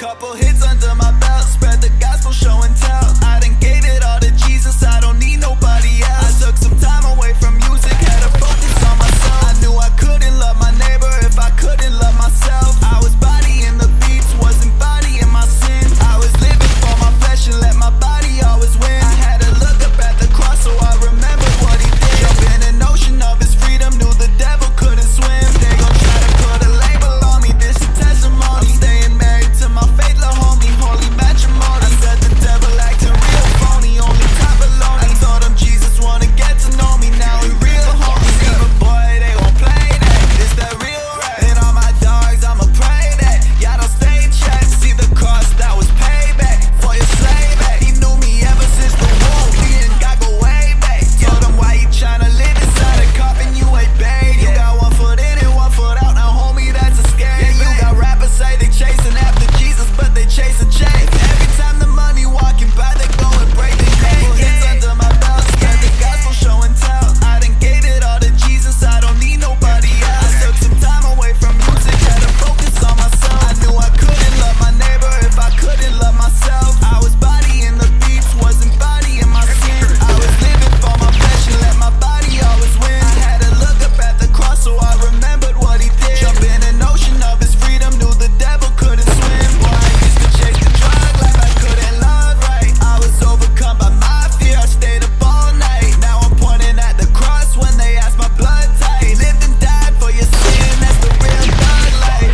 Couple hits under my belt, spread the gospel, show and tell. I done gave it all to Jesus, I don't need nobody else. I took some time away from music, had to focus on myself. I knew I couldn't love my neighbor if I couldn't love myself. I was bodying the beats, wasn't bodying my sin. I was living for my flesh and let my body always win. I had to look up at the cross so I remembered what he did. Jump in an ocean of his freedom, knew the devil couldn't swim. They gon' try to put a label on me, this is testimony. I'm staying married to my faith, little homie, holy matrimony. I said the devil acting real phony, only top baloney. I told him Jesus wanna get to know me, now he real homie. See, but boy, they gon' play that, this that real rap. And all my dogs, I'ma pray that y'all don't stay checked. See the cross, that was payback for your slave act. He knew me ever since the womb, we ain't got go way back. Told him why you tryna live inside a coffin, you ain't buried. You got 1 foot in and 1 foot out, now homie, that's a scary. You got rappers say they chasing after Jesus, but they chasing change. Every time the money walking by, they go and break the couple hits under my belt, spread the gospel, show and tell. I done gave it all to Jesus, I don't need nobody else. I took some time away from music, had to focus on myself. I knew I couldn't love my neighbor if I couldn't love myself. I was bodying the beats, wasn't bodying my sin. I was living for my flesh and let my body always win. I had to look up at the cross so I remembered what he did. Jump in an ocean of his freedom, knew the devil couldn't swim. Boy, I used to chase the drug life, I couldn't love right. I was overcome by my fear, I stayed up all night. Now I'm pointing at the cross when they ask my blood type. Lived and died for your sin, that's the real thug life.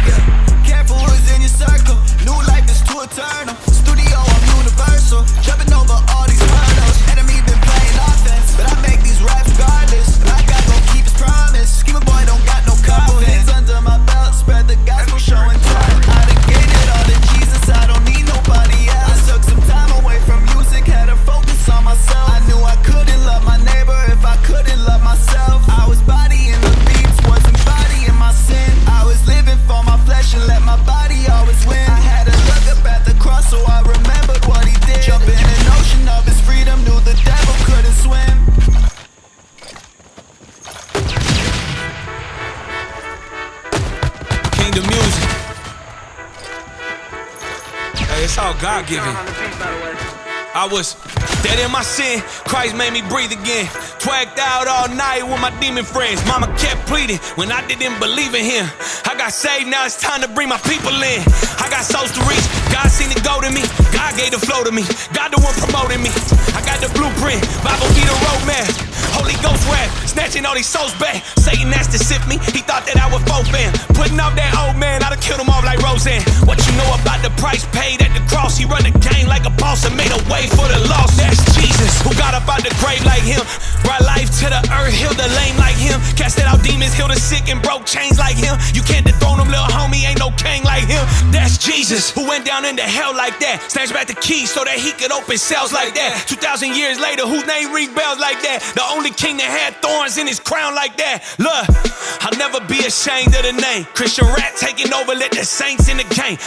Careful who's in your circle, new life is too eternal. Studio, I'm universal, jumping over all these hurdles. Enemy been playing offense, but I make these raps regardless. I got gon' keep his promise, scheming boy don't got no confidence. Under my belt, spread the gospel, show and tell. I done gave it all to Jesus, I don't need nobody else. I took some time away from music, had to focus on myself. I knew I couldn't love my neighbor if I couldn't love myself. I was bodying the beats, wasn't bodying my sin. I was living for my flesh and let my body always win. I had to look up at the cross so I remembered what he did. Jump in an ocean of his freedom, knew the devil couldn't swim. Kingdom music. Hey, it's all God-given. I was dead in my sin, Christ made me breathe again. Twagged out all night with my demon friends. Mama kept pleading when I didn't believe in him. I got saved, now it's time to bring my people in. I got souls to reach, God seen it go to me. God gave the flow to me, God the one promoting me. I got the blueprint, Bible be the roadmap. Holy Ghost rap, snatching all these souls back. Satan asked to sift me, he thought that I would foe fan. Putting off that old man, I'd have killed him off like Roseanne. What you know about the price paid at the cross? He run the game like a boss and made a way for the lost. That's Jesus, who got up out the grave like him. Brought life to the earth, healed the lame like him. Casted out demons, healed the sick and broke chains like him. You can't dethrone him, little homie, ain't no king like him. That's Jesus, who went down into hell like that. Snatched back the keys so that he could open cells like that. 2,000 years later, whose name ring bells like that? The only king that had thorns in his crown like that. Look, I'll never be ashamed of the name. Christian rap taking over, let the saints in the game.